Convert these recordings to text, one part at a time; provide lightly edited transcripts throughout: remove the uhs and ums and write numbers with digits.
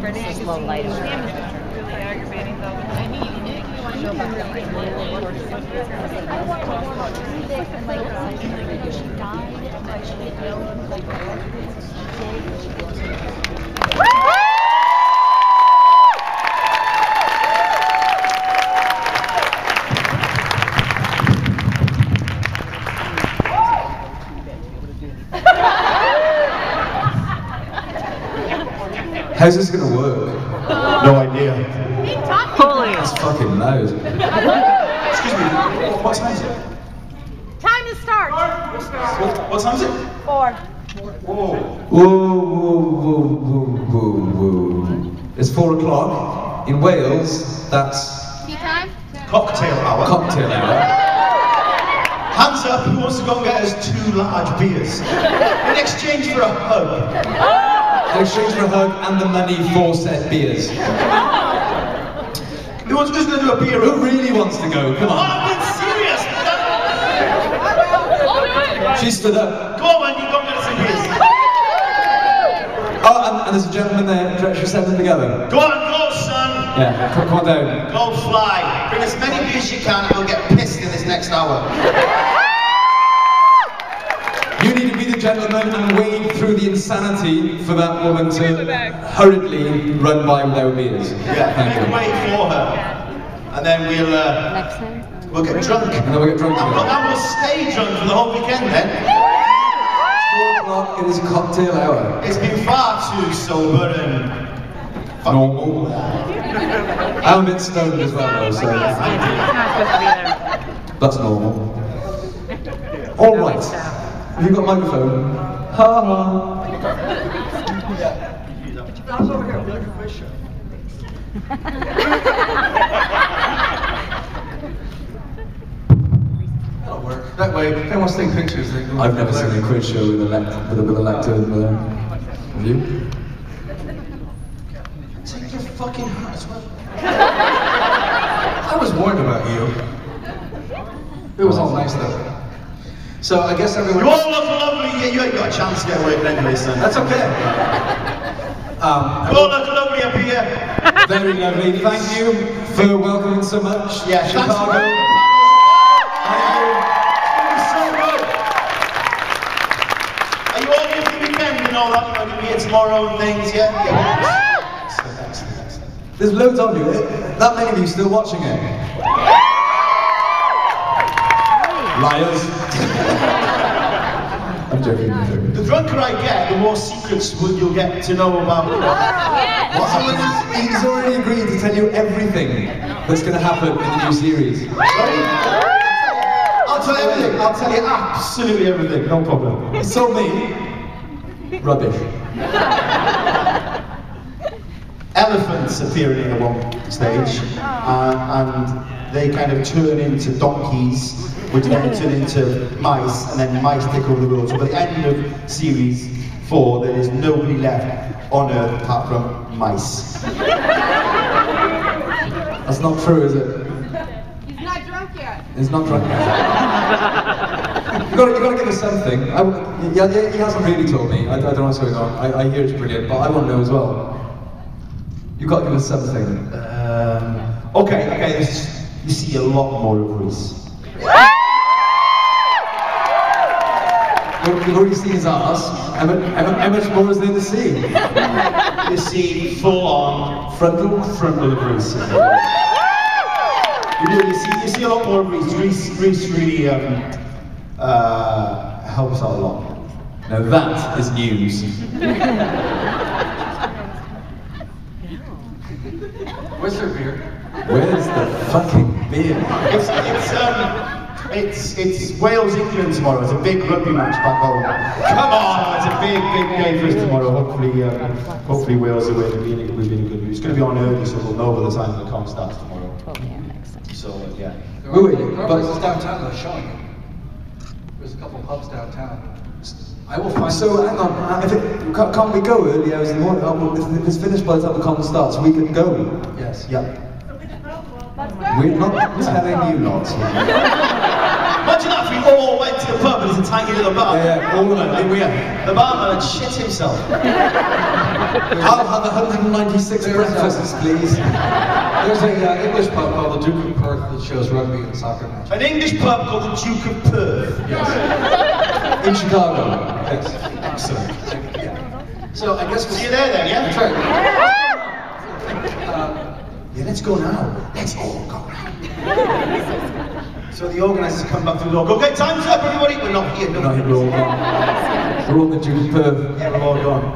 It's a low light. Really aggravating though. I mean, you want to know about that. She died, but she didn't know, like, how's this gonna work? No idea. holy. That's fucking loud. Excuse me, what time is it? Time to start. What time is it? 4. Whoa. Whoa. It's 4 o'clock. In Wales, that's Tea time? Cocktail hour. cocktail hour. Hands up, who wants to go and get us 2 large beers? In exchange for a hug. In exchange for a hug and the money for said beers. Who wants just going to do a beer? Who really wants to go? Come Oh, on. I'm being serious! She stood up. Go on, Wendy, go and get us some beers. Oh, and there's a gentleman there. Should we send them together? Go on, go, son. Yeah, come on down. Go fly. Bring as many beers as you can and we'll get pissed in this next hour. You need to be the gentleman and wade through the insanity for that woman to hurriedly run by without beers. Yeah, Thank make you. way for her. And then we'll get drunk. And then we'll get drunk And together. we'll stay drunk for the whole weekend then. 4 o'clock, it is cocktail hour. It's been far too sober and Normal. I'm a bit stoned as well though, so that's normal. Alright. Have you got a microphone? Ha ha. I was over here looking for a show. That'll work. That way, if anyone wants to take pictures, they go. I've never seen a quiz show with a lector. Have you? Take your fucking hat as well. I was warned about you. It was all nice though. So I guess everyone. You all look lovely. You ain't got a chance to get away with it anyway, son. That's okay. You all look lovely up here. Very lovely. Thank you for welcoming so much. Yeah, thanks for Chicago. welcoming the Are you all here for the weekend and all that? You're going to be here tomorrow and things, yeah? Excellent. There's loads of you. That many of you still watching it. Liars. I'm joking. The drunker I get, the more secrets you'll get to know about He's already agreed to tell you everything that's going to happen in the new series. I'll tell you everything. I'll tell you absolutely everything. No problem. He told me rubbish. Elephants appearing in one stage, and they kind of turn into donkeys, which then turn into mice, and then mice take over the world. So by the end of series 4, there is nobody left on Earth apart from mice. That's not true, is it? He's not drunk yet. He's not drunk yet. you got to give us something. He hasn't really told me. I don't know what's going on. I hear it's brilliant, but I want to know as well. You've got to give us something. Okay, you see a lot more of Reese. We've already seen his arse. How much more is there to see? You see full-on frontal of Reese. You see a lot more of Reese. Reese really helps out a lot. Now that is news. Where's their beer? Where's the fucking beer? It's Wales England tomorrow. It's a big rugby match back home. Come on, it's a big day for us tomorrow. Hopefully Wales will win. We're in good news. It's going to be on early, so we'll know by the time the con starts tomorrow. So yeah. There are places downtown that are showing it. There's a couple pubs downtown. I will find. So hang on, can't we go early hours in the morning? If it's finished by the time the con starts, we can go. Yes. Yeah. We're not telling you not. Imagine that if we all went to the pub and it's a tiny little bar. Yeah, all of them. And the barman had shit himself. I'll have 196 breakfasts, please. There's an English pub called the Duke of Perth that shows rugby and soccer matches. An English pub called the Duke of Perth. Yes. In Chicago. Yes. Excellent. Yeah. So I guess we'll See you there then, yeah? That's right. Yeah, let's go now. Let's all go now. So the organisers come back to the door. Go, okay, time's up, everybody. We're not here. We're all gone. We're all the Duke of Perth. Yeah, we're all gone.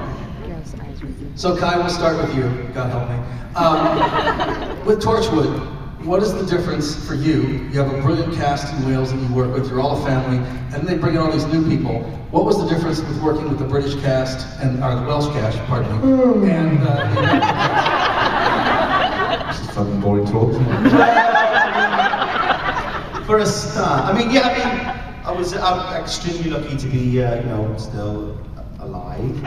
So Kai, we'll start with you. God help me. With Torchwood, what is the difference for you? You have a brilliant cast in Wales that you work with. You're all a family, and they bring in all these new people. What was the difference with working with the British cast and or the Welsh cast? Pardon me. And This is fucking boring talk, isn't it? For a start, I'm extremely lucky to be, still alive.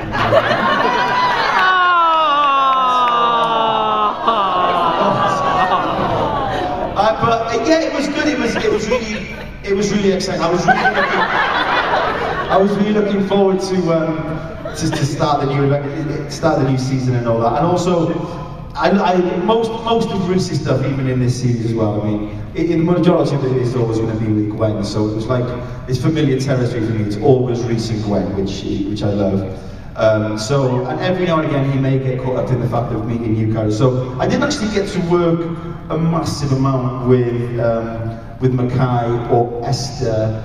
But yeah, it was good. It was really exciting. I was really looking forward to start the new season and all that. And also, most of Reese's stuff, even in this series as well. I mean, the majority of it is always going to be with Gwen. So it was like it's familiar territory for me. It's always Reese and Gwen, which I love. And every now and again he may get caught up in the fact of meeting new characters. So I didn't actually get to work a massive amount with Mackay or Esther.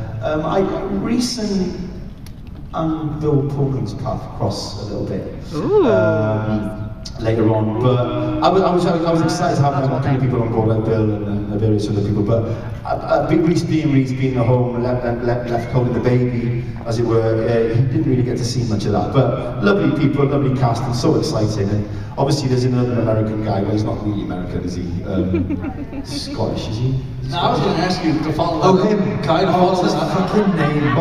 Reese and Bill Pullman's path cross a little bit later on, but I was excited to have kind of people on board like Bill and various other people. But Reese being at home, left holding the baby, as it were, he didn't really get to see much of that. But lovely people, lovely cast, and so exciting. And obviously there's another American guy, but he's not really American, is he? Scottish, is he? now I was going to ask you to follow Oh, up. him. Kai to follow What's his up. fucking name?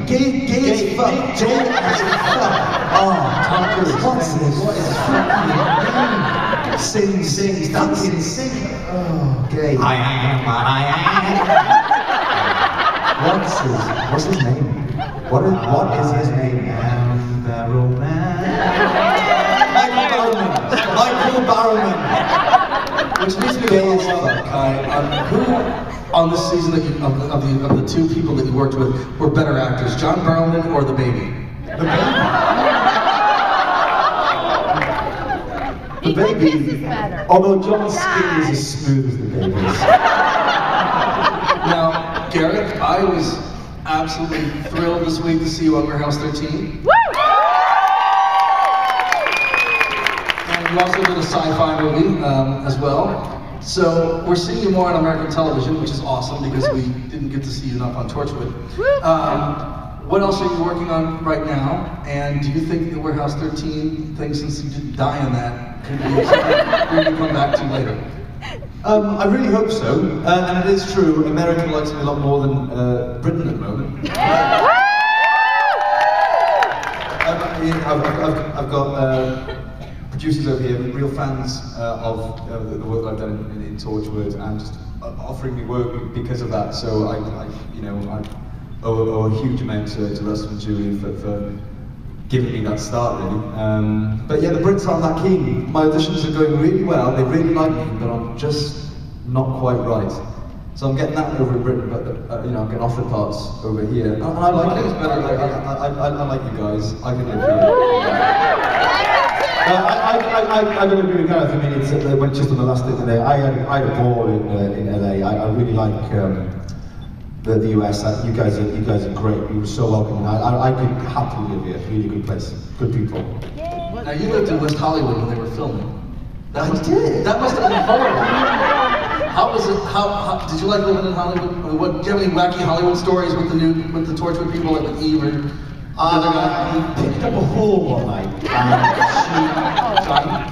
Gay as fuck. Gay as fuck. Oh, Tom Cruise. what's this? What is his fucking name? Sings, fucking sing. Oh, gay. I am what I am. What's his name? What is his name? Barrowman. Michael Barrowman. Which leads me to follow up, Kai. Who on this season that of the two people that you worked with were better actors, John Barrowman or the baby? The baby, although John's skin is as smooth as the baby's. Now, Gareth, I was absolutely thrilled this week to see you on Warehouse 13. Woo! And you also did a sci-fi movie as well. So we're seeing you more on American television, which is awesome because we didn't get to see you enough on Torchwood. What else are you working on right now? And do you think the Warehouse 13 thing, since you didn't die on that, could be something we're going to come back to later? I really hope so, and it is true. America likes me a lot more than Britain at the moment. I've got producers over here, real fans of the work I've done in Torchwood, and just offering me work because of that. So I owe a huge amount to Russell and Julie for giving me that start, really. But yeah, the Brits aren't that keen. My auditions are going really well, they really like me, but I'm just not quite right. So I'm getting that over in Britain, but I'm getting offered parts over here. And I like it. I like you guys. I can live here. I don't agree with Gareth. I mean, it's just on the last day today. I had a ball in LA. I really like the US. You guys are great. You were so welcoming. I could happily live here. Really good place. Good people. Now you lived in West Hollywood when they were filming. I did. That must have been horrible. How was it? How did you like living in Hollywood? I mean, do you have any wacky Hollywood stories with the Torchwood people, like with Eve or the other guy? He picked up a hole one night and she died.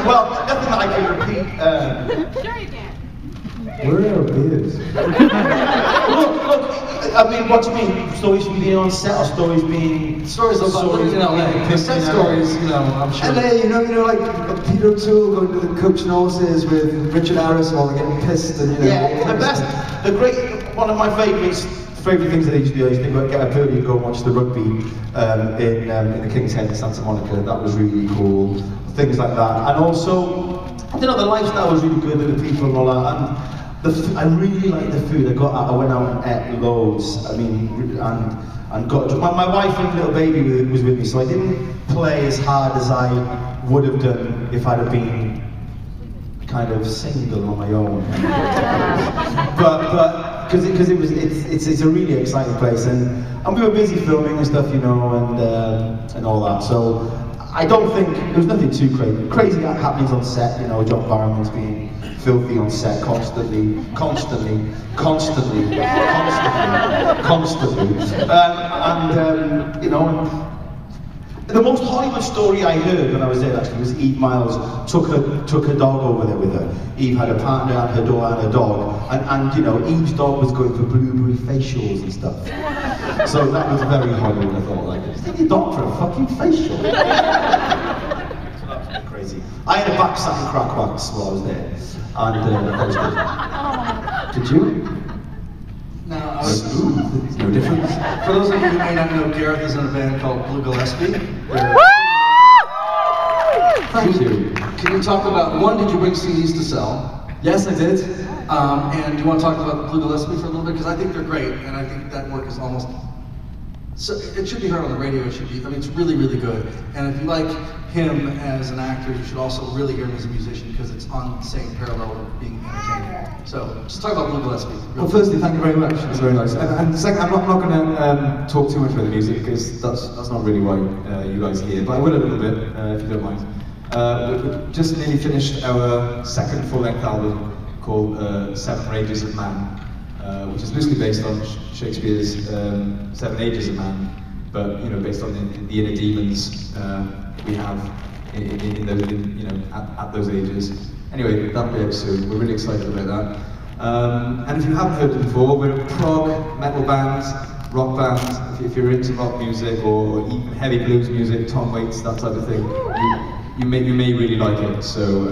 Well, nothing that I can repeat. Sure you can. Where are our beers? Look, I mean, what do you mean? Stories from being on set or stories being... Stories about living in LA. The set stories, you know, I'm sure. LA, you know, like Peter O'Toole going to the coach and horses with Richard Harris while they're getting pissed and, you know. Yeah, the best, one of my favourite things that I used to do, I used to get up early and go and watch the rugby in the King's Head in Santa Monica. That was really cool. Things like that. And also, you know, the lifestyle was really good with the people and all that. And I really liked the food. I went out and ate loads. I mean, and got my wife and little baby was with me, so I didn't play as hard as I would have done if I'd have been kind of single on my own. but because it's a really exciting place, and we were busy filming and stuff, you know, and all that. So I don't think there was nothing too crazy happenings on set. You know, John Barrowman's being filthy on set constantly, you know. The most Hollywood story I heard when I was there actually was Eve Miles took her dog over there with her. Eve had a partner and her dog and a dog, and you know, Eve's dog was going for blueberry facials and stuff. So that was very Hollywood. I thought, like, just take your dog for a fucking facial. So that was crazy. I had a back satin crack wax while I was there, and that was good. Did you? Now, There's no difference. for those of you who may not know, Gareth is in a band called Blue Gillespie. Thank you. Can you talk about, one, did you bring CDs to sell? Yes, I did. And do you want to talk about Blue Gillespie for a little bit? Because I think they're great, and I think that work is almost... So it should be heard on the radio, it should be, I mean, it's really, really good. And if you like him as an actor, you should also really hear him as a musician, because it's on the same parallel of being entertaining. So, just talk about Blue Gillespie. Well, firstly, thank you very much. It's very nice. And second, I'm not going to talk too much about the music, because that's not really why you guys are here. But I will a little bit, if you don't mind. We've just nearly finished our second full-length album called Seven Ages of Man, which is loosely based on Shakespeare's Seven Ages of Man, but you know, based on the inner demons we have in those, you know, at those ages. Anyway, that'll be out soon. We're really excited about that. And if you haven't heard it before, we're a prog metal band, rock band. If you're into rock music or even heavy blues music, Tom Waits, that type of thing, you may really like it. So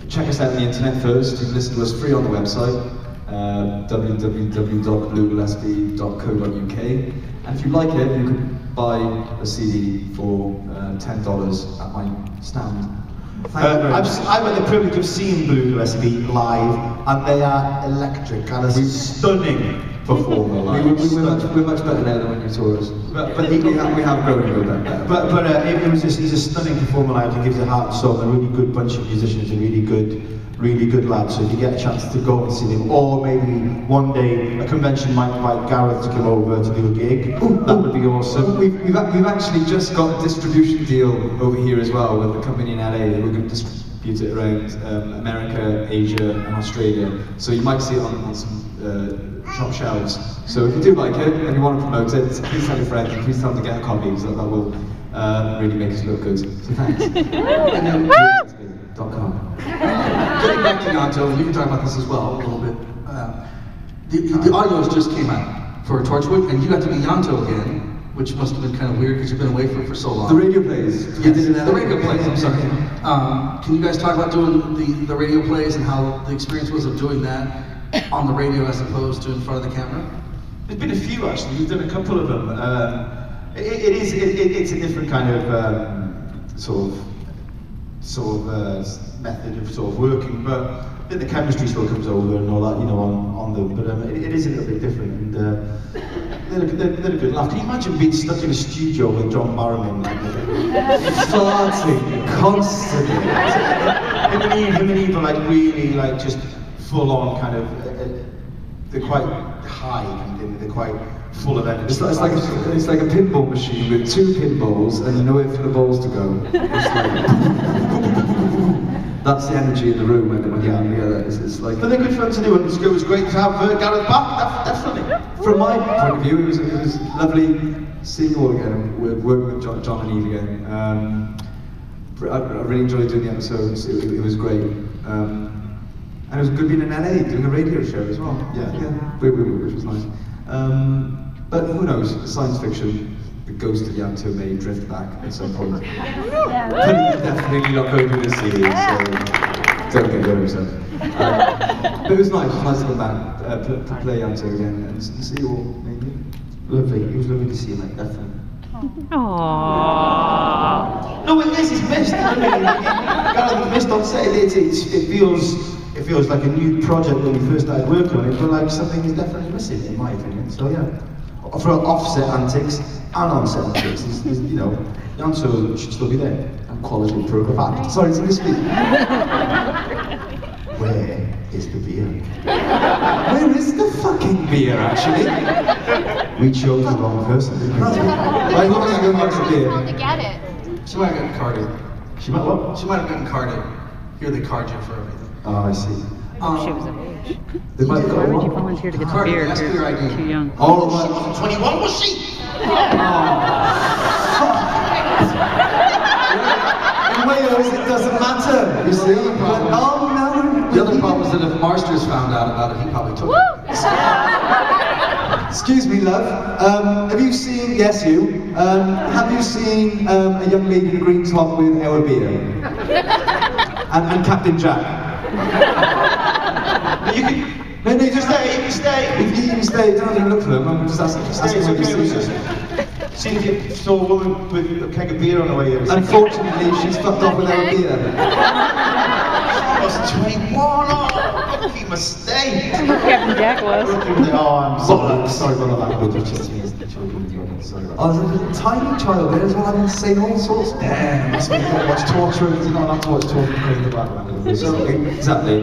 check us out on the internet first. You can listen to us free on the website, www.bluegillespie.co.uk. And if you like it, you can buy a CD for $10 at my stand. I've had the privilege of seeing Blue Gillespie live, and they are electric and a stunning performer. We're much better now than when you saw us. But we have grown a little bit better. But he's a stunning performer live. He gives a heart and soul, and a really good bunch of musicians, and really good lads. So if you get a chance to go and see them, or maybe one day a convention might invite Gareth to come over to do a gig, that would be awesome. We've actually just got a distribution deal over here as well with a company in LA. We're going to distribute it around America, Asia, and Australia. So you might see it on some shop shelves. So if you do like it and you want to promote it, please tell your friends and please tell them to get a copy, because that will really make us look good. So thanks. .com. Getting back to Yanto, and you can talk about this as well a little bit. The audios just came out for Torchwood, and you got to be Yanto again, which must have been kind of weird because you've been away for so long. The radio plays. Yes, the radio plays, I'm sorry. Can you guys talk about doing the radio plays and how the experience was of doing that on the radio as opposed to in front of the camera? There's been a few actually. We've done a couple of them. It's a different kind of sort of method of sort of working, but I think the chemistry still comes over and all that, you know, on them. But it is a little bit different, and they're a good laugh. Can you imagine being stuck in a studio with John Barrowman, farting constantly? Him and Eve are like really like just full on kind of. They're quite high, and they're quite full of energy. It's like a pinball machine with two pinballs and nowhere for the balls to go. It's like, that's the energy in the room when you're together. It's like. But they're good fun to do, and it was great to have Gareth back. Definitely. From my point of view, it was lovely seeing you all again. We're working with John and Eve again. I really enjoyed doing the episodes. It was great. And it was good being in LA doing a radio show as well. Yeah. Which was nice. But who knows? Science fiction. The ghost of Yanto may drift back at some point. But he's definitely not going to the sea, so don't get rid of himself. But it was nice to come back to play Yanto again and see you all, maybe. Lovely, it was lovely to see you, mate, definitely. Aww. No, it is, it's missed. I mean, Gareth, missed on set. It feels like a new project when we first started working on it, but like something is definitely missing, in my opinion. So yeah, for offset antics and on-set antics, you know, Yanto should still be there. And quality program. Sorry, it's English speaking. Where is the beer? Where is the fucking beer, actually? We chose the wrong person, didn't we? Why not go much beer? To get it. She might have gotten carded. She might what? She might have gotten carded. Here they card you for everything. Oh, I see. She was of age. They might have Why got would you one. volunteer to get the Carded, beer? ask for your You're ID. too young. Oh, right. 21 was she? In Wales, it doesn't matter, you see. But, oh no. The other problem is that if Marsters found out about it, he probably took it. Excuse me, love. Have you seen, yes you, have you seen a young lady in a green top with our beer? and Captain Jack? You can... No, you just stay, you can stay. If you can stay, don't have to look for them. I'm just asking Stay, it's what you okay, see. see if you saw a woman with a keg of beer on the way here. Unfortunately, she's fucked off with our beer. She was 21, oh, lucky mistake. Captain Jack was. Oh, I'm sorry about that. We'll just me as the children in the audience, sorry about Oh, there's a little tiny child there as well. I've been saying all sorts. that. Must be not watch Torchwood, you're not allowed to watch Torchwood in the background. So, exactly.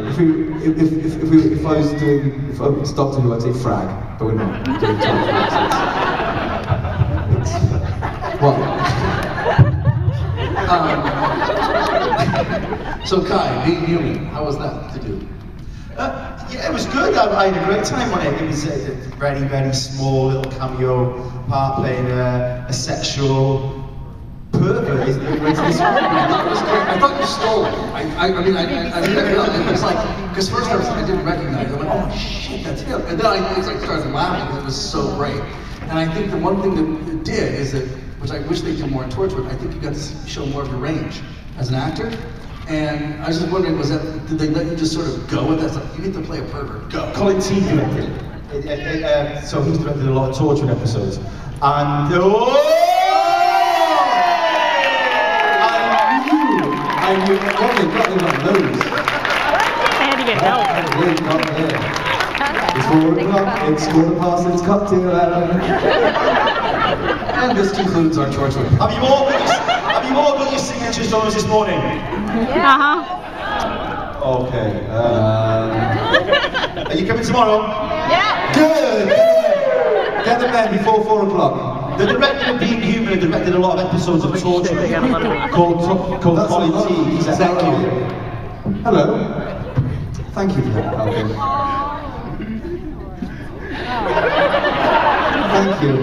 If I was doing, if I was Doctor Who, I'd say frag, but we're not doing Torchwood. What? So Kai, being human, how was that to do? Yeah, it was good. I had a great time on it. It was a very, very small little cameo part playing a sexual pervert. Isn't it? I thought you stole it. I mean, it was like, because first I didn't recognize it. I went, oh shit, that's him. And then I started laughing because it was so great. And I think the one thing that it did is that, which I wish they did more in Torchwood, I think you got to show more of your range as an actor. And I was just wondering, did they let you just sort of go with that? It's like, you get to play a pervert, go. Colin T directed it. So he's directed a lot of Torchwood episodes. And I knew what they got in on those. I had to get help. It's 4 o'clock, it's 4:15, it's cocktail hour. And this concludes our Torchwood. Have you all got your signatures on us this morning? Okay. Are you coming tomorrow? Yeah. Good! Get them there before 4 o'clock. The director of Being Human directed a lot of episodes of They Torchwood got a lot of called That's Colin a lot. T. He's a Thank hell you. Hello. Thank you for that, Alvin. Thank you.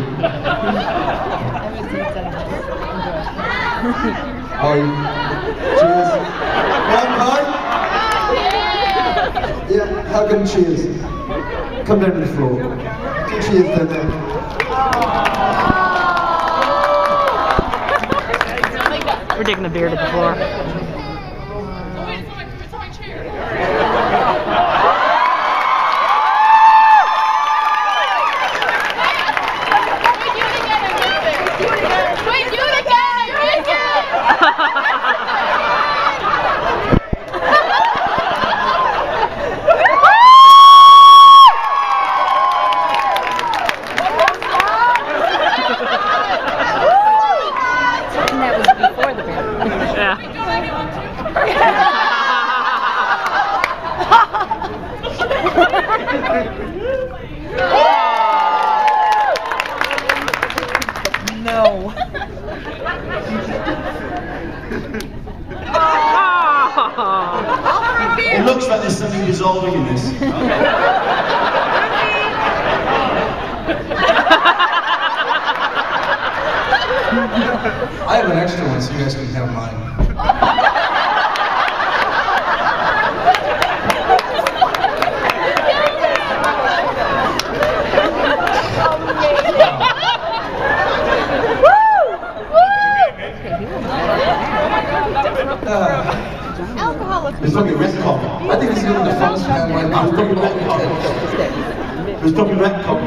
Oh, cheers. One more. Yeah, hug and cheers. Come down to the floor. Cheers down there. We're digging the beer to the floor. It's my chair. And that was before the beer. Yeah. No. It looks like there's something dissolving in this. I have an extra one, so you guys can have mine. There's probably retcon. I think this is going to be the funnest band right now. There's probably retcon. There's probably retcon.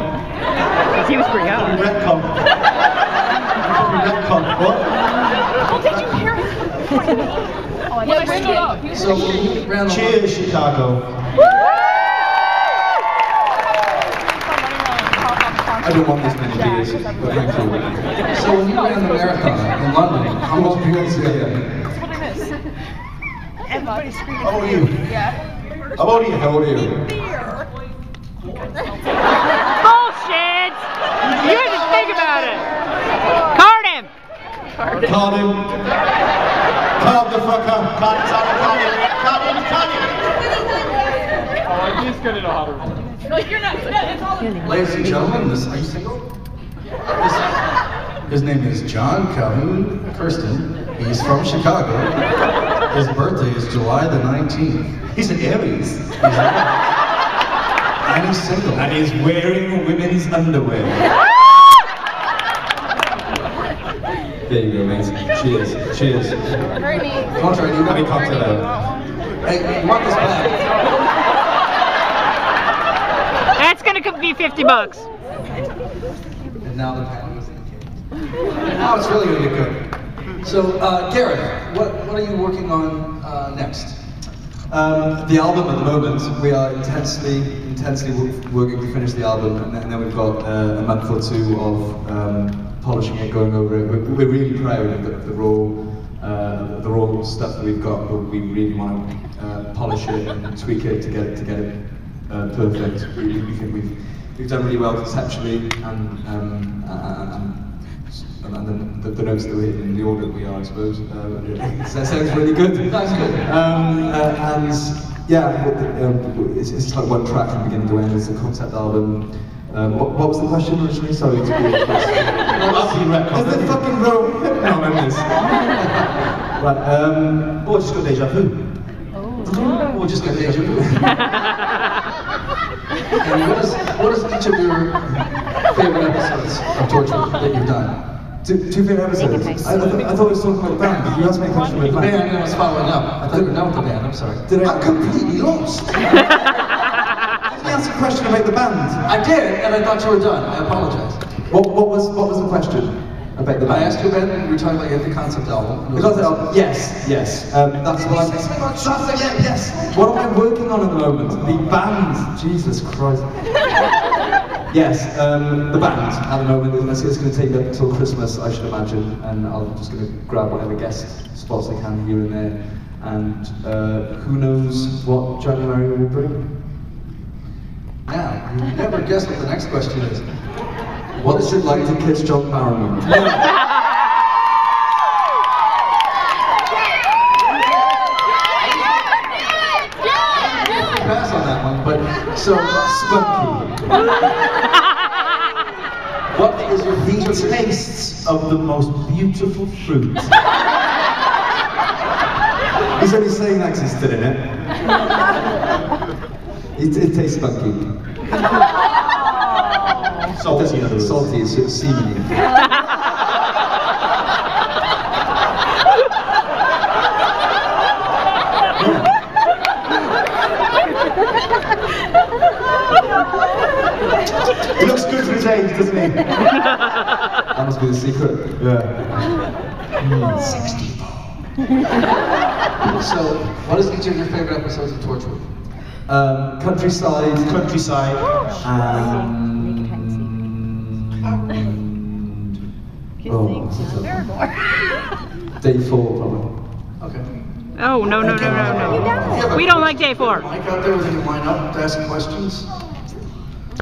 He was pretty Probably young. retcon. Probably retcon. What? Well, did you hear him? Oh, I bring it up. So we ran the Cheers, Chicago. I don't want this many beers, but thank you. So when you ran the marathon in London, how much beers did you get? Everybody's screaming. How old are you? Yeah. How old are you? How old are you? Bullshit! You have to think about it. Card him. Card him. Card the fucker. Card him. He's gonna know how to run. Like, you're not. It's all. Ladies and gentlemen, are you single? His name is John Calhoun Kirsten. He's from Chicago. His birthday is July the 19th. He's an Aries. And he's single. And he's wearing women's underwear. There you go, mate. Cheers. Cheers. Bernie. Come on, try to Have a cocktail out. Hey, you want this back? That's gonna be $50. And now the pan is in the cake. Now it's really gonna get good. So, Gareth, what are you working on next? The album at the moment, we are intensely working to finish the album, and then we've got a month or two of polishing it, going over it. We're really proud of the raw stuff that we've got, but we really want to polish it and tweak it to get it perfect. We think we've done really well conceptually, and the notes that we're hitting in the order that we are, I suppose. That sounds really good. That's good. And yeah, it's just like one track from beginning to end. It's a concept album. What was the question originally? Sorry. Is the fucking row? No, I missed. Right. Oh, I just got deja vu. We'll just get deja vu. And what is each of your favorite episodes of Torchwood that you've done? Two favorite episodes. I thought we were talking about the band. You asked me a question about the The band. band I was following up. I thought you were done with the band. I'm sorry. I'm completely lost. Did you ask a question about the band? I did, and I thought you were done. I apologize. What was the question about the band? I asked you about it, and you were talking about the concept album. The concept album. Yes. That's what yes. What am I working on at the moment? The band. Jesus Christ. Yes, the band at the moment. It's going to take up until Christmas, I should imagine, and I'm just going to grab whatever guest spots I can here and there, and who knows what January will bring. Now, you never guess what the next question is. What is it like to kiss John Barrowman? Pass on that one, but so Spunky. what is your favorite Tastes of the most beautiful fruit. He's only saying that 'cause he's still in it. It tastes spunky. Salty, in other words. Salty is seemingly. He looks good for his age, doesn't he? That must be the secret. Yeah. 64. So, what is each of your favorite episodes of Torchwood? Countryside. Countryside. Day 4 probably. Okay. Oh, no. We don't like day 4. Mike out there, was he line up to ask questions?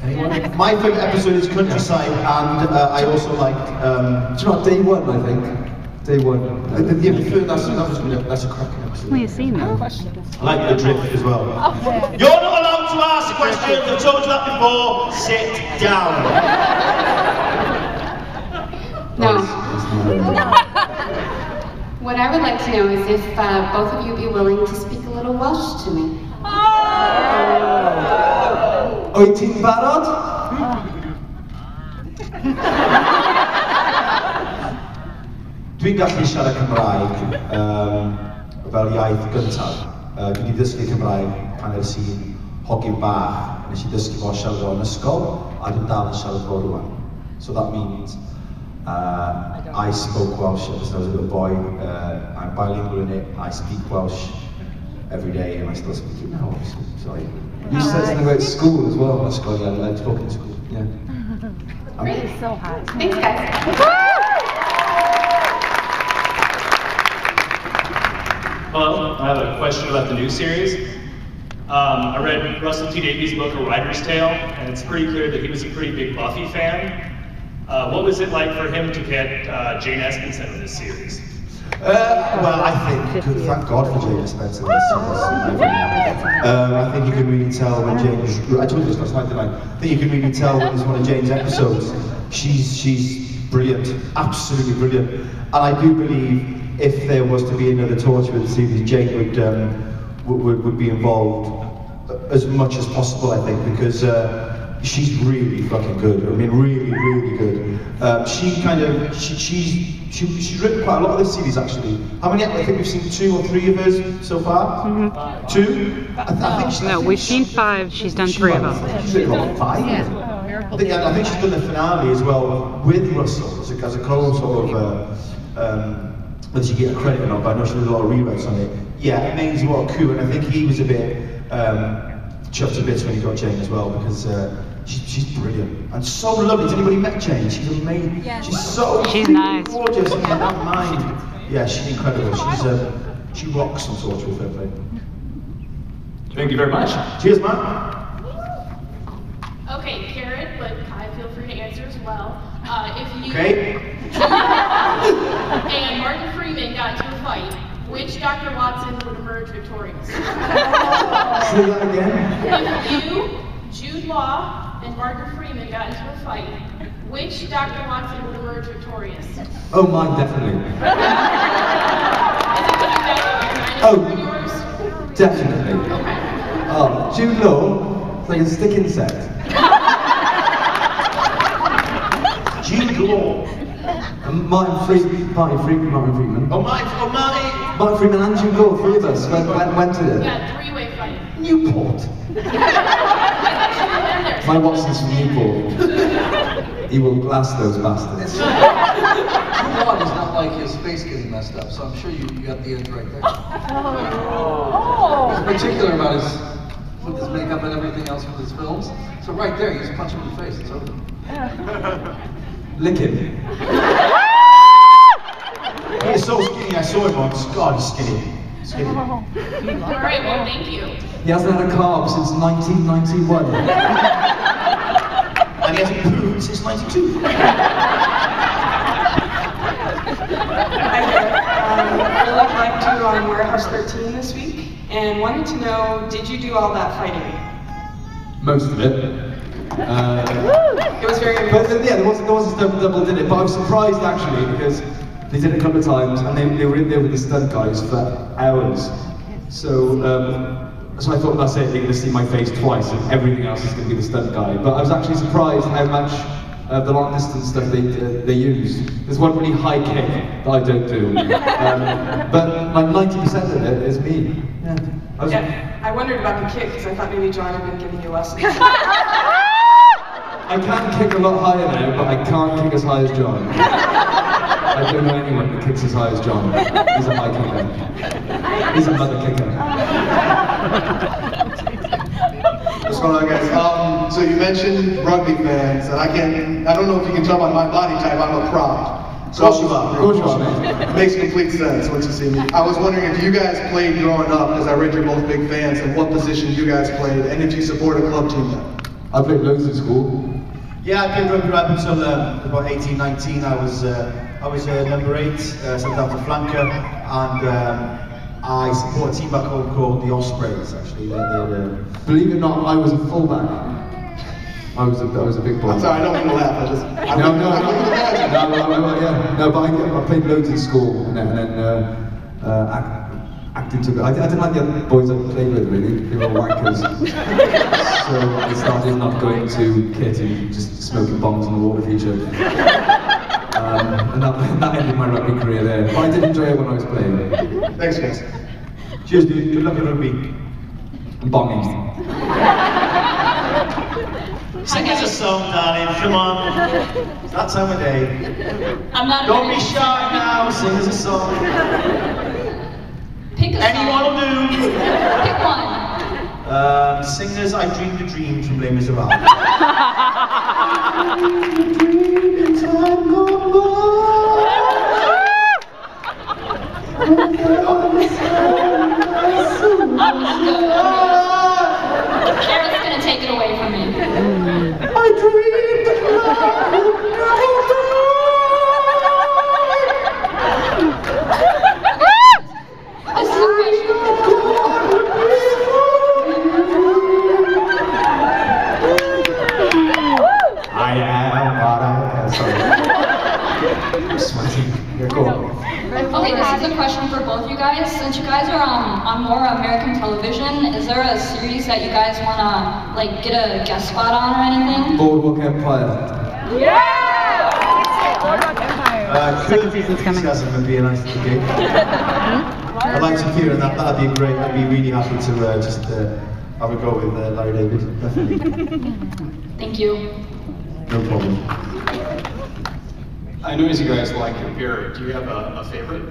Anyone? My favourite episode is Countryside, and I also liked. Do you know what, day 1 I think? Day 1. That's a cracking episode. We have seen that. I like the drift as well. You're not allowed to ask questions. I've told you that before. Sit down. No. What I would like to know is if both of you would be willing to speak a little Welsh to me. Wyt ti'n barod? Dwi'n gallu siarad Cymraeg fel iaith gyntaf. Dwi wedi dysgu Cymraeg pan ers i'n hogyn bach. Nes i dysgu fo siarad o'n ysgol, a dwi'n dal yn siarad fo rwan. So that means I spoke Welsh as I was a little boy. I'm bilingual in it. I speak Welsh every day, and I still speak it now. Sorry. You said something about school as well. School, yeah, I spoke in school. Yeah. Great. So hot. Thanks, guys. Hello, I have a question about the new series. I read Russell T Davies' book, A Writer's Tale, and it's pretty clear that he was a pretty big Buffy fan. What was it like for him to get Jane Espenson in this series? Well, I think, thank God for Jane Espenson. I think you can really tell when Jane is, I told you this last night, didn't I? I think you can really tell when it's one of Jane's episodes. She's brilliant, absolutely brilliant. And I do believe if there was to be another Torchwood series, Jane would be involved as much as possible, I think, because she's really fucking good. I mean, really, really good. She's written quite a lot of this series, actually. How many? I think we've seen 2 or 3 of hers so far. Mm-hmm. 2? No, we've seen 5. She's done 3 of them. She's written about 5. Yeah. I think she's done the finale as well with Russell as a co-sort of. Whether she get a credit or not, but I know she did a lot of rewrites on it. Yeah, it means what a coup, and I think he was a bit chuffed to bits when he got Jane as well, because she's brilliant and so lovely. Has anybody met Jane? She's amazing. Yeah. She's nice, gorgeous, and that mind. Yeah, she's incredible. She rocks on Torchwood, fair play. Thank you very much. Cheers, man. Okay, Garrett, but Kai, feel free to answer as well. If you and Martin Freeman got into a fight, which Dr. Watson would emerge victorious? Say that again. If you, Jude Law, and Martin Freeman got into a fight, which Dr. Watson would emerge victorious? Oh, mine, definitely. Oh, definitely. Okay. Oh, Jude Law, it's like a stick insect. Jude Law. Martin Freeman. Oh, Martin Freeman and Jude Law, 3 of us went to it. Yeah, 3-way fight. Newport. My Watson's from Newport. He will blast those bastards. Jude Law is not like his face getting messed up, so I'm sure you got the answer right there. He's particular about with his makeup and everything else with his films. So right there, you just punch him in the face, it's over. Lick him. He's so skinny, I saw him once. God, he's skinny. Alright, well, thank you. He hasn't had a carb since 1991. And he hasn't pooed since 92. I really liked you on Warehouse 13 this week, and wanted to know, did you do all that fighting? Most of it. It was very But yeah, there was a double did it, but I was surprised actually because they did it a couple of times and they were in there with the stunt guys for hours. So I thought that's it, they're going to see my face twice and everything else is going to be the stunt guy. But I was actually surprised how much the long distance stuff they use. There's one really high kick that I don't do. But like 90% of it is me. Yeah. I wondered about the kick because I thought maybe John had been giving you lessons. I can kick a lot higher now, but I can't kick as high as John. I don't know anyone that kicks as high as John. He's a high kicker. He's a mother kicker. What's going on, guys? So you mentioned rugby fans, and I don't know if you can tell by my body type, I'm a prop. So Of course you are, mate. it makes complete sense once you see me. I was wondering if you guys played growing up, because I read you're both big fans, and what position you guys played, and if you support a club team then. I played loads in school. Yeah, I played rugby right up until about 18, 19. I was number 8, sent out to flanker, and I support a team back home called the Ospreys. Actually, Believe it or not, I was a fullback. I was a big boy. I'm sorry, I don't mean to laugh. No, but I played loads in school, and then acting took it. I didn't like the other boys I played with really. They were all wankers. So I started not going to kit and just smoking bombs on the water feature. And that ended my rugby career there. But I did enjoy it when I was playing. Thanks, guys. Cheers, dude. Good luck at rugby. And bonging. Sing us a song, darling. Come on. It's that time of day. I'm not. Don't be shy now. Sing us a song. Pick a Anyone song. will do. Pick one. Sing us I Dreamed a Dream from Les Miserables. Gareth's gonna take it away from me. I dreamed that love would This is a question. I am what I am. Sorry. I'm sweating. Yeah, go on. Okay, this is a question for both you guys. Since you guys are on more American television, is there a series that you guys wanna like get a guest spot on or anything? Boardwalk Empire. Second season's coming. Would be a nice little gig. I'd like to hear that. That'd be great. I'd be really happy to just have a go with Larry David. Definitely. Thank you. No problem. I notice you guys like your beer. Do you have a favorite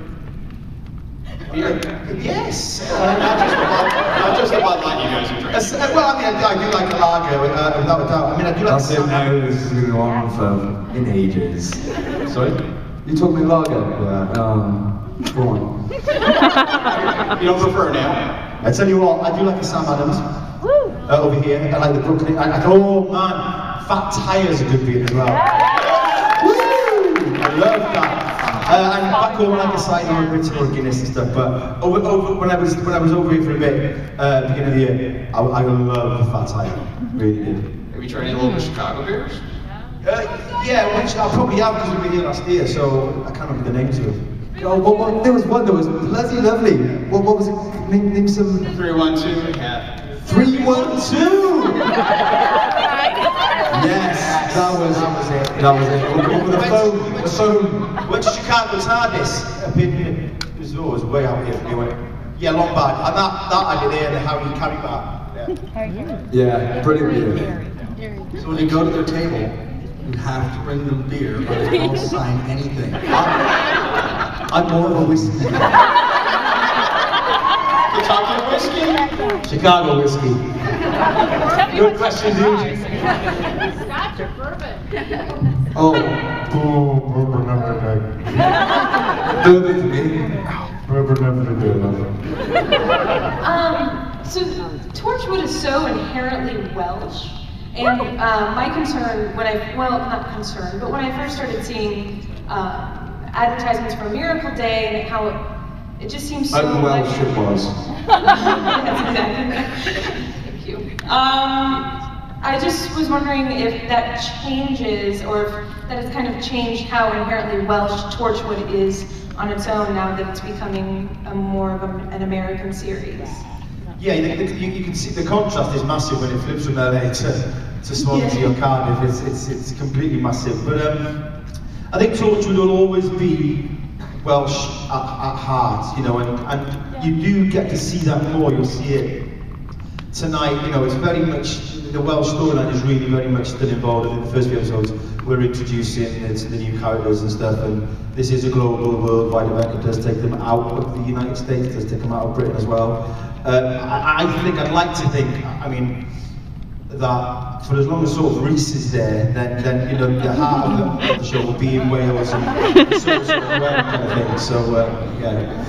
beer? Yes. Not just about Light you guys are drinking. Well, I mean, I do like a lager, without a doubt. I mean, I do like That's it now, this has been on for in ages. Sorry? You told me lager? Yeah. Go on. You don't prefer an ale? I tell you what, I do like a Sam Adams. Over here, I like the Brooklyn. Oh man, Fat Tire's a good beer as well. I love that. And back home, I like a cider or a Britain or a Guinness and stuff. But when I was over here for a bit, beginning of the year, I love the Fat Tire. Really did. Have you tried any local Chicago beers? Yeah, which I probably have because we were here last year, so I can't remember the names of it. Oh, there was one that was bloody lovely. What was it? Name some. 312. Yeah. 312. Yes, that was it. That was it. Over the phone. Went to Chicago TARDIS. It was way out here. Yeah, Lombard. And that I did here, and how you carry that. Yeah, brilliant beer. So when you go to their table, you have to bring them beer, but they don't sign anything. I'm more of a whiskey. Kentucky whiskey? Chicago whiskey. Good question, dude. Scotch or bourbon? Oh. Bourbon never did. Bourbon for me. Bourbon never did. So Torchwood is so inherently Welsh, and my concern when not concern, but when I first started seeing advertisements for Miracle Day and how it just seems so Welsh it was. That's exactly right. Thank you. I just was wondering if that changes, or if that has kind of changed how inherently Welsh Torchwood is on its own now that it's becoming more of an American series. Yeah, you can see the contrast is massive when it flips from LA to Swansea or Cardiff. It's completely massive. But I think Torchwood will always be Welsh at heart, you know, and you do get to see that more. You'll see it tonight. You know, it's very much the Welsh storyline is really very much still involved. In the first few episodes, we're introducing the new characters and stuff, and this is a global, worldwide event. It does take them out of the United States. It does take them out of Britain as well. I'd like to think, I mean, that for as long as sort of Reese is there, then you know the heart of the show will be in Wales and sort of where kind of thing. So yeah.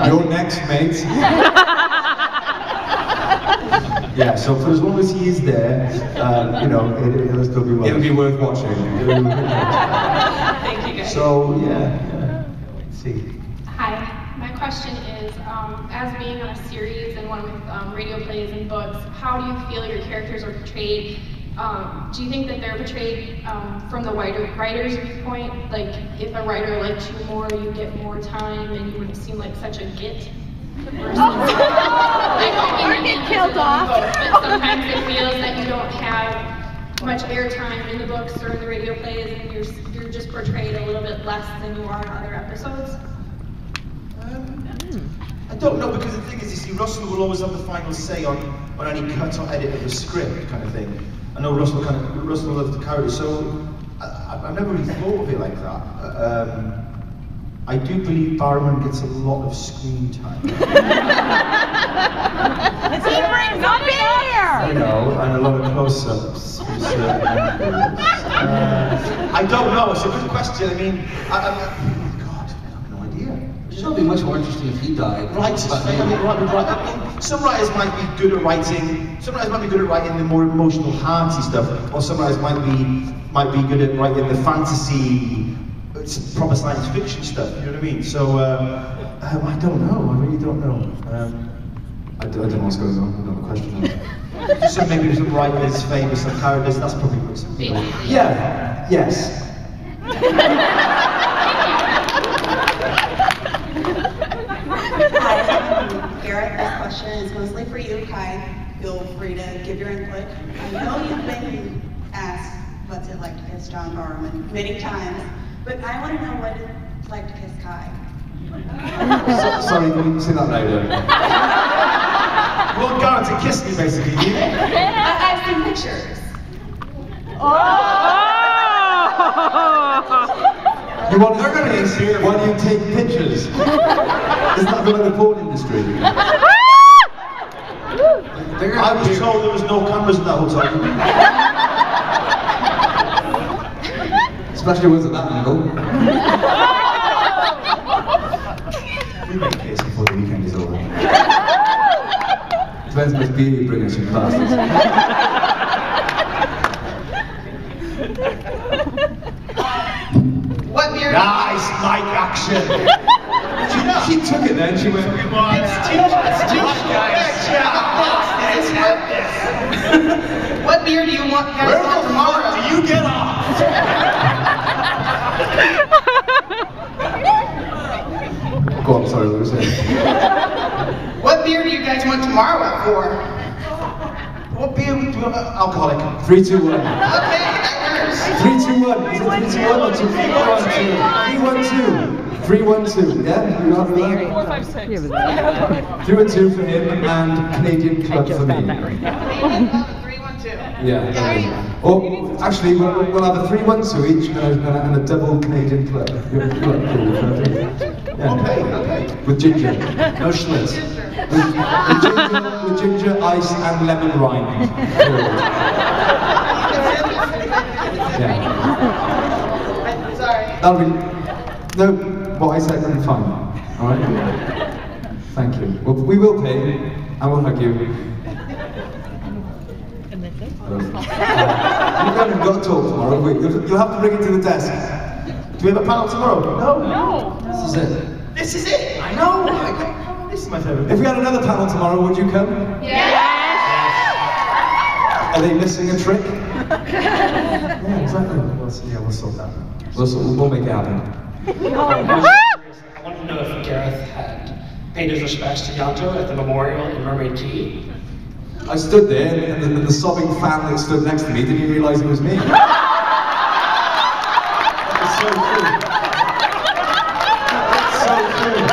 You're next, mate. Yeah. So for as long as he is there, you know, it'll still be Welsh. It'll be worth watching. Thank you guys. So yeah. Let's see. Hi, my question is, as being on a series and one with radio plays and books, how do you feel your characters are portrayed? Do you think that they're portrayed from the writer's viewpoint? Like, if a writer liked you more, you get more time and you wouldn't seem like such a git? I don't mean to get killed off. But sometimes it feels that you don't have much airtime in the books or in the radio plays, and you're just portrayed a little bit less than you are in other episodes? I don't know, because the thing is, you see, Russell will always have the final say on any cut or edit of the script, kind of thing. I know Russell loves the character, so I've never really thought of it like that. I do believe Barrowman gets a lot of screen time. He brings a beer! You know, and a lot of close-ups from certain angles. I don't know, it's a good question. I mean, God, I have no idea. It would be much more interesting if he died. Right, some writers might be good at writing. Some writers might be good at writing the more emotional, hearty stuff, or some writers might be good at writing the fantasy, proper science fiction stuff. You know what I mean? So I don't know. I really don't know. I don't know what's going on. I don't have a question. So maybe some writers favour some characters. That's probably what. Yeah. Yes. Gareth, this question is mostly for you, Kai. Feel free to give your input. I know you've been asked what's it like to kiss John Barrowman many times, but I want to know what it's like to kiss Kai. Sorry, can you say that louder? You want Gareth to kiss me, basically, do you? I've seen pictures. You want to kiss when you take pictures? Isn't that the porn industry? I was told there was no cameras in that hotel. Especially when it's at that angle. We make case before the weekend is over. Depends how much beer you bring us, you bastards. What beer? Nice mic action. She took it then, she went, It's too What beer do you want guys where want the tomorrow? fuck do you get off? Go on, sorry, what was it? What beer do you guys want tomorrow at 4? What beer would you alcoholic? 3, 2, 1. Okay, that works. 3, 2, 1. Is it 3, 2, 1 or 2? 3, 1, 2. 3, 1, 2. Yeah? You happy with that? 4, 5, 6. 3, 1, 2 for him and Canadian Club for me. 3-1-2. Yeah. Or actually, we'll have a 3, 1, 2 each and a double Canadian Club. Yeah. Okay. With ginger. No Schlitz. With ginger, ice, and lemon rind. Yeah. Sorry. That'll be. No, what I said will be fine. Alright? Thank you. Well, we will pay, and we'll hug you. You haven't got to talk tomorrow, have we? You'll have to bring it to the desk. Do we have a panel tomorrow? No. This is it. This is it. I know. This is my favourite. If we had another panel tomorrow, would you come? Yes! Are they missing a trick? Yeah, exactly. We'll sort that. We'll make it happen. I want to know if Gareth had paid his respects to Yanto at the memorial in Mermaid Key. I stood there, and the sobbing fan that stood next to me didn't even realise it was me. It's so true. It's so true.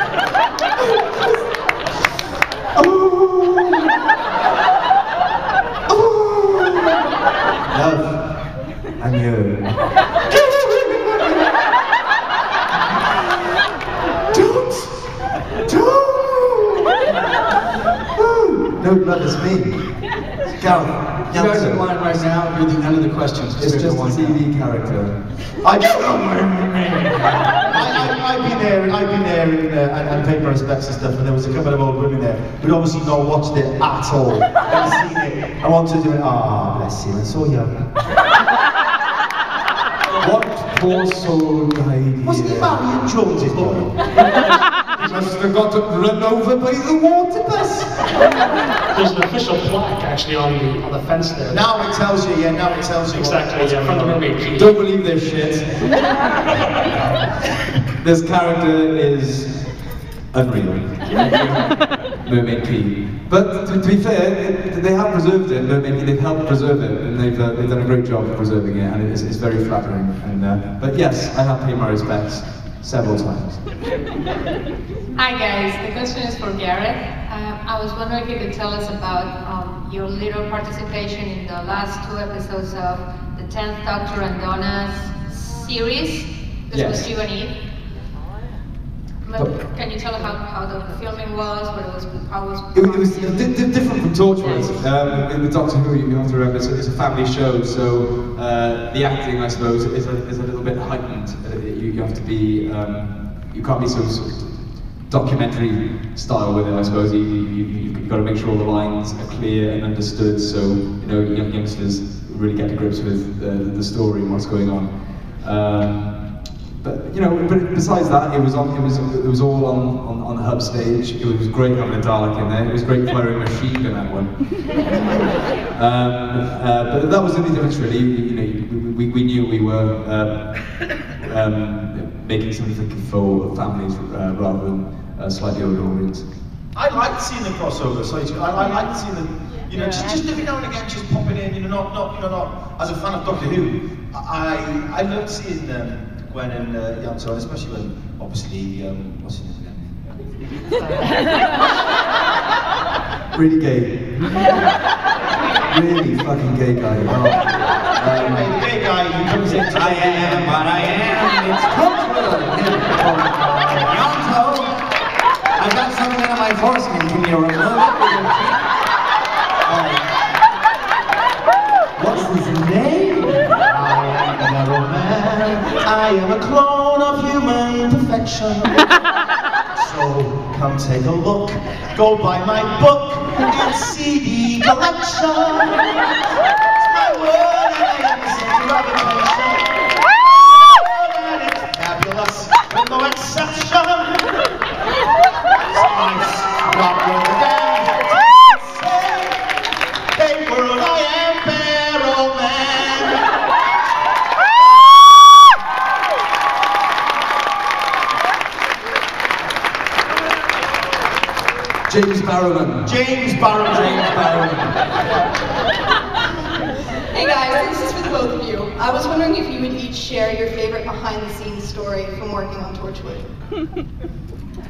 Love and you. No, love is me. Gareth, you guys are blind right now. You're the end of the questions. It's just a TV character. I've been there and paid my respects and stuff, and there was a couple of old women there who'd obviously not watched it at all. Never seen it. I wanted to do it. Ah, bless you, I'm so young. What poor soul died. Wasn't he Marion Jones's boy? He must have got run over by the water bus. There's an official plaque actually on the fence there. Now it tells you, now it tells you. Exactly, yeah, from the Mermaid Key. Don't believe this shit. This character is unreal. Mermaid Key. But to be fair, they have preserved it, Mermaid Key, they've helped preserve it, and they've done a great job of preserving it, and it's very flattering. And, but yes, I have paid my respects several times. Hi guys, the question is for Gareth. I was wondering if you could tell us about your little participation in the last 2 episodes of the 10th Doctor and Donna's series. This Yes. was you and Eve. Can you tell us how the filming was, what it was, how it was? It was different from Torchwood. With Doctor Who, you have to remember it's a family show, so the acting, I suppose, is a little bit heightened. You have to be, you can't be sort of documentary style with it, I suppose. You've got to make sure all the lines are clear and understood, so you know youngsters really get to grips with the story and what's going on. But you know, but besides that, it was all on the hub stage. It was great having a Dalek in there. It was great firing a machine gun at one. But that was the only difference, really. You know, we knew we were making something for families rather than slightly older audience. I liked seeing the crossover. I liked seeing the, you know, just every now and again, just popping in. You know, not as a fan of Doctor Who. I loved seeing Gwen and Yanto, especially when, obviously, what's his name again? Really gay. Really fucking gay guy. The gay guy who comes in. I am what I am. It's Torchwood. Yanto, I've got something on my foreskin. Can you remove it? What's his name? I am a clone of human perfection. So come take a look, go buy my book in CD collection. It's my word and I am the center of attention. And it's fabulous, with no exception. It's nice, not good again. Hey world, I am Barrowman. James Barrowman. James Barrowman. Hey guys, this is for the both of you. I was wondering if you would each share your favorite behind-the-scenes story from working on Torchwood.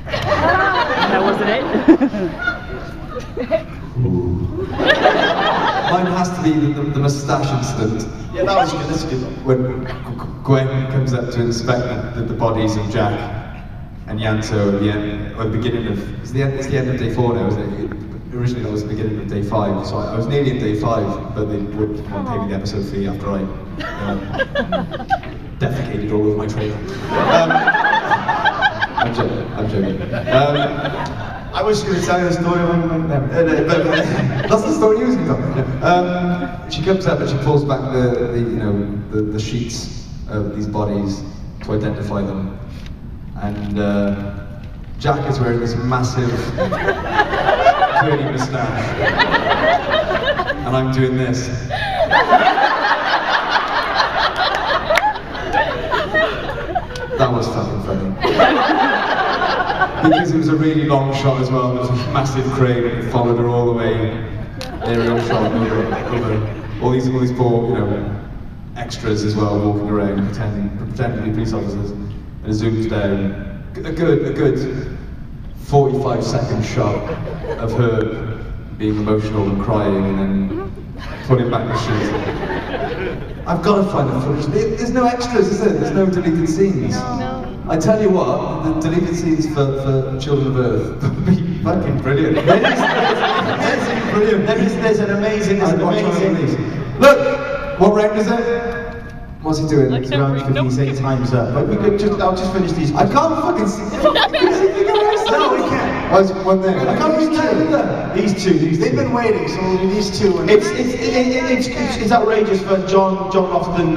That wasn't it? Mine has to be the moustache incident. Yeah, that was good. That's a good one. When Gwen comes up to inspect the bodies of Jack and Yanto at the end, or the beginning of, it's the end of day 4 now, isn't it? Originally that was the beginning of day 5, so I was nearly in day 5, but they wouldn't pay me the episode fee after I defecated all over my trailer. I'm joking. I was going to tell you a story that's the story you was going to tell. She comes up and she pulls back the sheets of these bodies to identify them. And Jack is wearing this massive curly moustache, and I'm doing this. That was fucking funny. Because it was a really long shot as well. There was a massive crane and it followed her all the way. Aerial shot over all these poor, extras as well, walking around pretending to be police officers. And it zooms down. A good 45-second shot of her being emotional and crying and then putting back the sheet. I've got to find the footage. There's no extras, is there? There's no deleted scenes. No. I tell you what, the deleted scenes for Children of Earth would be fucking brilliant. There's an amazing. Look, what round is it? What's he doing? It's around 56 times up. But I'll just finish these. I can't fucking see. No, we can't. Oh, it's one there. I can't read either. These two. They've been waiting, so we'll do these two. And it's outrageous for John often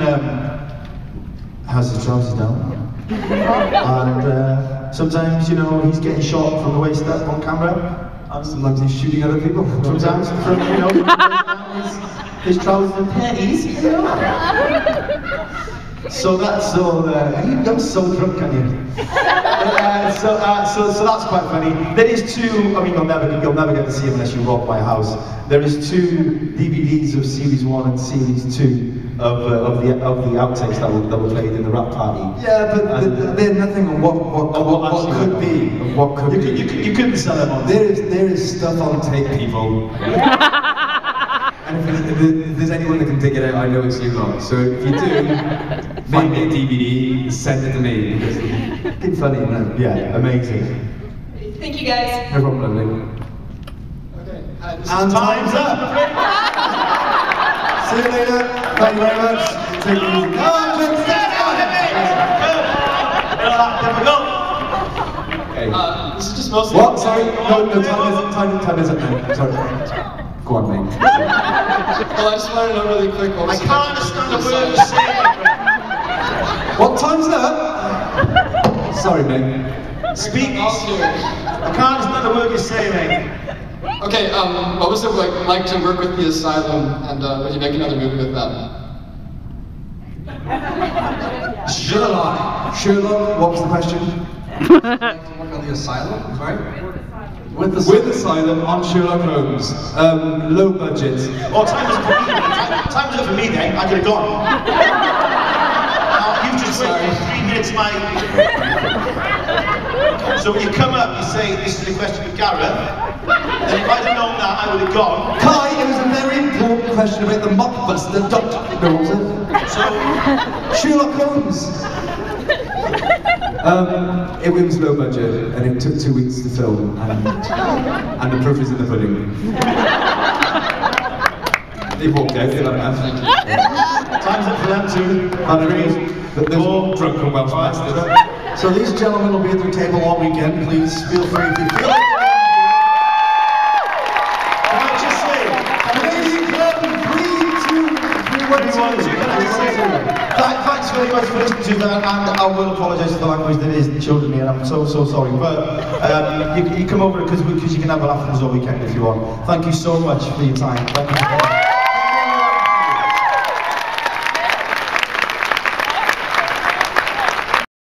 has his trousers down. And sometimes, he's getting shot from the waist up on camera. And sometimes he's shooting other people. Sometimes from, his trousers and panties. So that's so. You're so drunk, can you? So that's quite funny. There is two. I mean, you'll never get to see them unless you rob my house. There is two DVDs of Series 1 and Series 2 of the outtakes that were played in the rap party. Yeah, but they're nothing on what could be. Of what could be. You couldn't sell them on. There is stuff on tape, people. And if there's anyone that can dig it out, I know it's you lot. So if you do, find me a DVD, send it to me. It's funny, man. Yeah, amazing. Thank you guys. No problem, lovely. Okay. And time's up. See you later. Thank you very much. Take it easy. Okay. This is just mostly. What? Sorry? No, time is up now. Sorry. Go on, mate. Well, I just wanted to know really quick. I can't understand a word you're saying. What time's that? Sorry, mate. Speak. I can't understand a word you're saying, mate. Okay, what was it like to work with the Asylum, and would you make another movie with them? Sherlock, what was the question? Work on the Asylum, right? With Asylum on Sherlock Holmes. Low budget. Oh, time was up for me then. I could have gone. You've just waited 3 minutes, mate. So when you come up, you say, this is a question for Gareth. And if I'd have known that, I would have gone. Kai, it was a very important question about the mockbuster Doctor. No, what was it? So, Sherlock Holmes. It was low budget, and it took 2 weeks to film, and the proof is in the pudding. They walked out, they love that. Time's up for them too. But those drunken Welsh bastards. So these gentlemen will be at their table all weekend. Please feel free if you feel like it. Can I just say, thanks very much for listening to that, and I will apologise for the language that is children here, and I'm so sorry, but you come over because you can have a laugh with us all weekend if you want. Thank you so much for your time. Thank you.